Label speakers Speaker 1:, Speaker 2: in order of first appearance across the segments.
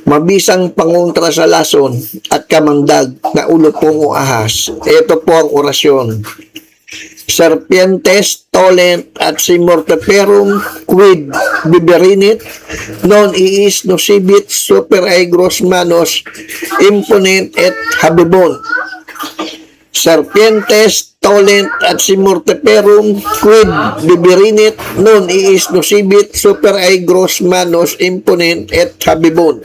Speaker 1: mabisang pangontra sa lason at kamangdag na ulo pong o ahas. Ito po ang orasyon. Serpientes tolent at simorteperum quid biberinit non iis nocibit super aegros manos imponent et habibon. Serpientes tolent at simorteperum quid biberinit non iis nocibit super aegros manos imponent et habibon.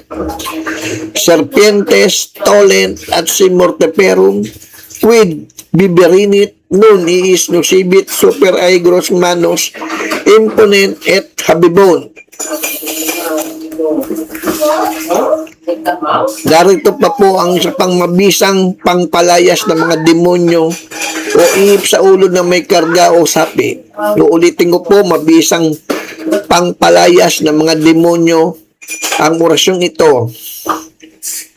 Speaker 1: Serpientes tolent at simorteperum quid biberinit non iis nocibit super aegros manos imponent et habibon. Darito pa po ang isa pang mabisang pangpalayas ng mga demonyo o ihip sa ulo na may karga o sapi. Uulitin ko po, mabisang pangpalayas ng mga demonyo ang orasyong ito.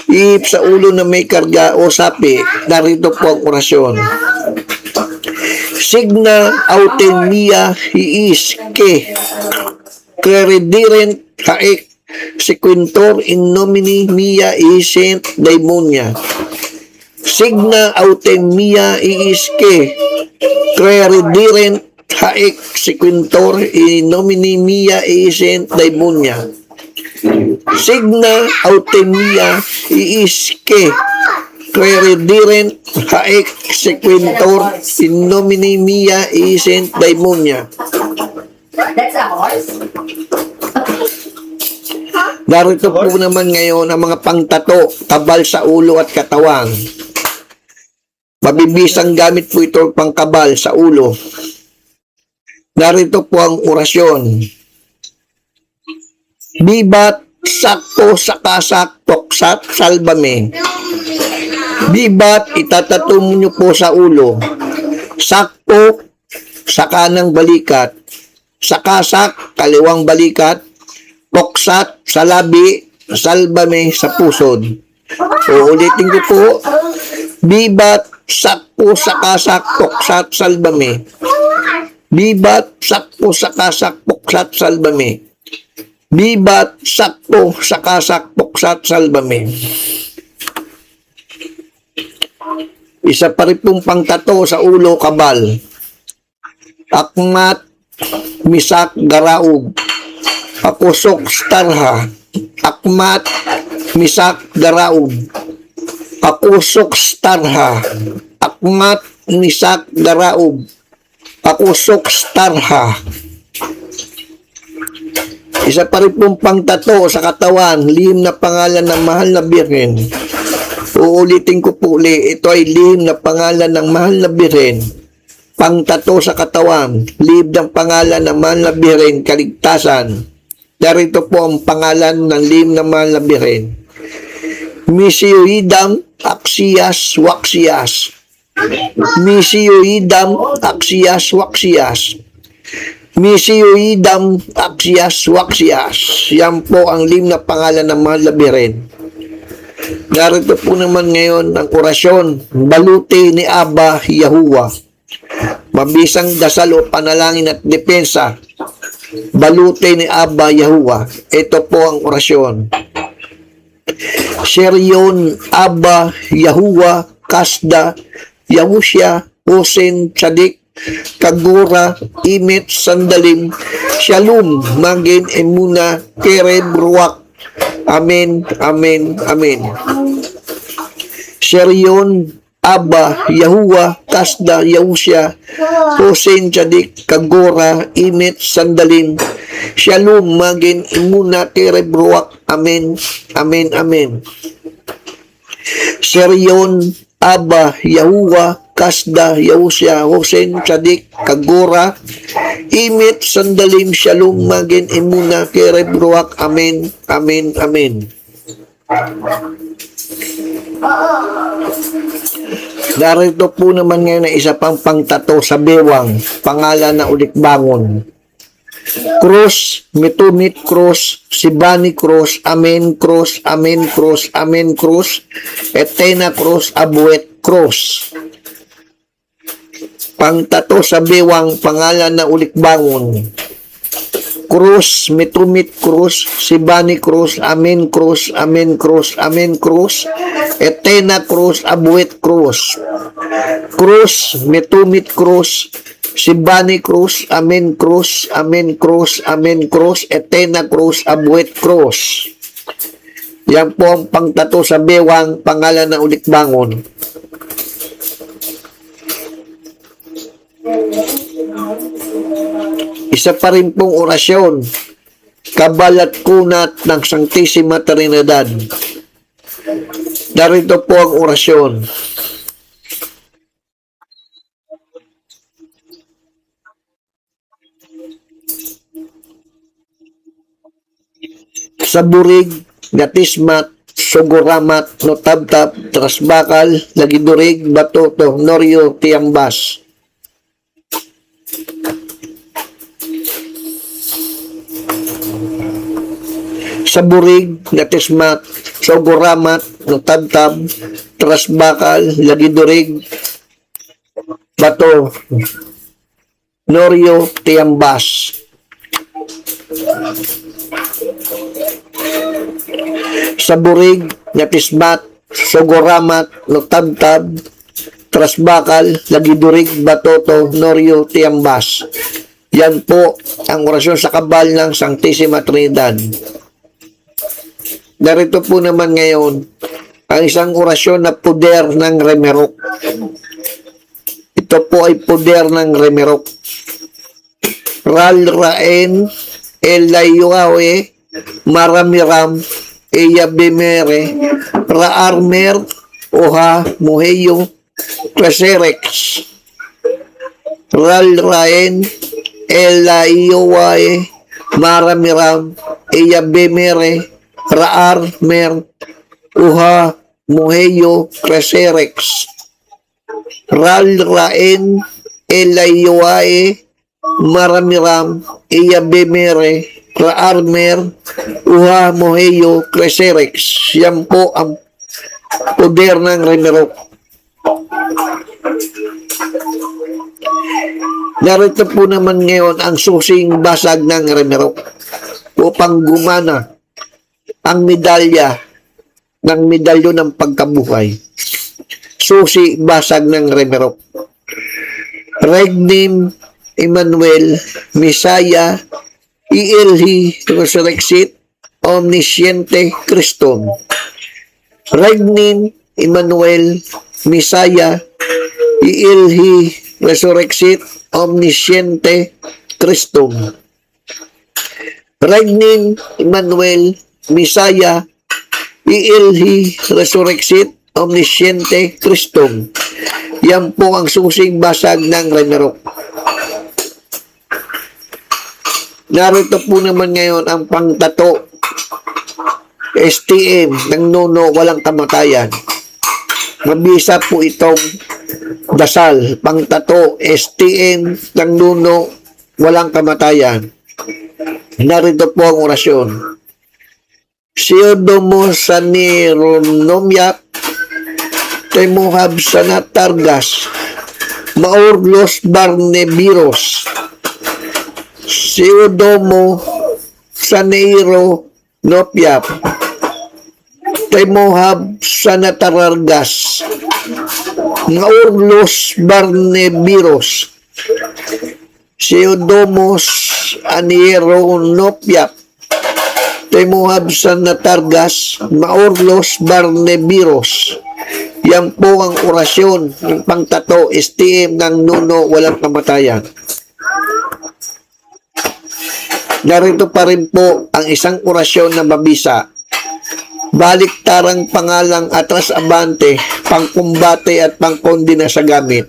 Speaker 1: Ihip sa ulo na may karga o sapi. Darito po ang orasyon. Signa autem mia hiis ke crediderent haec sequentor in nomine mia isent daimonia. Signa autem mia iis ke crediderent haec sequentor in nomine mia isent daimonia. Signa autem mia iis ke crediderent haec sequentor in nomine mia isent daimonia.
Speaker 2: That's a horse?
Speaker 1: Darito po naman ngayon ang mga pangtato, kabal sa ulo at katawan. Mabibisang gamit po ito pangkabal sa ulo. Narito po ang orasyon. Bibat sakto sakasak toksat salbame. Bibat itatato nyo po sa ulo. Sakto sa kanang balikat. Sakasak kaliwang balikat. Toksat sa labi, salbame sa pusod. Uulitin ko po. Bibat sakpo sakasak toksat salbame. Bibat sakpo sakasak toksat salbame. Bibat sakpo sakasak toksat salbame. Isa pa rin pong pangtato sa ulo kabal. Akmat misak garaug. Akusok starha. Akmat misak garaug. Akusok starha. Akmat misak garaug. Akusok starha. Isa pa rin pong pangtato sa katawan, lihim na pangalan ng mahal na Birhen. Uulitin ko po uli, ito ay lihim na pangalan ng mahal na Birhen. Pangtato sa katawan, lihim ng pangalan ng mahal na Birhen, kaligtasan. Darito po ang pangalan ng lihim na mahal na Birhen. Misioidam axias waxias. Misioidam axias waxias. Misioidam axias waxias. Yan po ang lihim na pangalan ng mahal na Birhen. Narito po naman ngayon ang orasyon, baluti ni Abba Yahuwah. Mabisang dasal o panalangin at depensa. Baluti ni Abba Yahuwah. Ito po ang orasyon. Sheryon Abba Yahuwah Kasda Yahusya Hosen Tzadik Kagura Imet Sandalim Shalom Magin Emuna Kereb Ruak. Amen, amen, amen. Sheryon Abba Yahuwah Kasda Yahusya Hosen Tzadik Kagura Imet Sandalim Shalom Magin Emuna Kereb Ruak. Amen, amen, amen. Sheryon Abba Yahuwah Kasda Yahusya Hosen Tzadik Kagura Imit Sandalim Shalom Magin Emuna Kereb Ruak. Amen, amen, amen. Narito po naman ngayon na isa pang pangtato sa bewang, pangalan na Ulikbangon. Cross, Metumit Cross, Sibani Cross, Amen Cross, Amen Cross, Amen Cross, Etena Cross, Abuet Cross. Pangtato sa bewang, pangalan na Ulikbangon. Cruz, Metumit Cruz, Sibani Cruz, Amen Cruz, Amen Cruz, Amen Cruz, Etena Cruz, Abuet Cruz. Cruz, Metumit Cruz, Sibani Cruz, Amen Cruz, Amen Cruz, Amen Cruz, Etena Cruz, Abuet Cruz. Yan po ang pangtato sa bewang, pangalan na ulit bangon. Isa pa rin pong orasyon, kabalat kunat ng Sanctissima Trinidad. Narito po ang orasyon. Sa burig, gatismat, suguramat, notabtab, trasbakal, lagidurig, batoto, noryo, tiambas. Sa burig, gatismat, suguramat, notabtab, trasbakal, lagidurig, bato, noryo, tiambas. Sa burig, gatismat, suguramat, notabtab, trasbakal, lagidurig, batoto, noryo, tiambas. Yan po ang orasyon sa kabal ng Sanctissima Trinidad. Narito po naman ngayon ang isang orasyon na poder ng Remerok. Ito po ay poder ng Remerok. Ral Raen, Elayuawe, Maramiram, Eya Bemere, Raarmer, Oha, Muheyo, Craserex. Ral Raen, Elayuawe, Maramiram, Eya Bemere, Raarmer, Uha, Muheyo, Craserex. Ral Raen, Elayuae, Maramiram, Iya Bemere, Raarmer, Uha, Muheyo, Craserex. Yan po ang poder ng Remerok. Narito po naman ngayon ang susing basag ng Remerok upang gumana ang medalya ng medalyo ng pagkabuhay. Susi basag ng Remerok. Regnim Emmanuel Misaya Ielhi Resurrexit Omnisciente Christum. Regnim Emmanuel Misaya Ielhi Resurrexit Omnisciente Christum. Regnim Emmanuel Misaya Ielhi Resurrexit Omnisciente Christum. Yan po ang susing basag ng Remerok. Narito po naman ngayon ang pangtato STM ng Nuno Walang Kamatayan. Mabisa po itong dasal, pangtato STM ng Nuno Walang Kamatayan. Narito po ang orasyon. Siodomo Sanironomiap Temuhab Sanatargas Maurlos Barnebiros Siodomo Saneiro Nopiap Temuhab Sanatargas Maurlos Barnebiros Siodomos Aniero Nopiap Temuhab Sanatargas Maurlos Barnebiros. Yan po ang orasyon ng pangtato STM ng Nuno Walang Kamatayan. Narito pa rin po ang isang orasyon na mabisa. Baliktarang pangalang atras abante, pangkumbate at pangkondina sa gamit.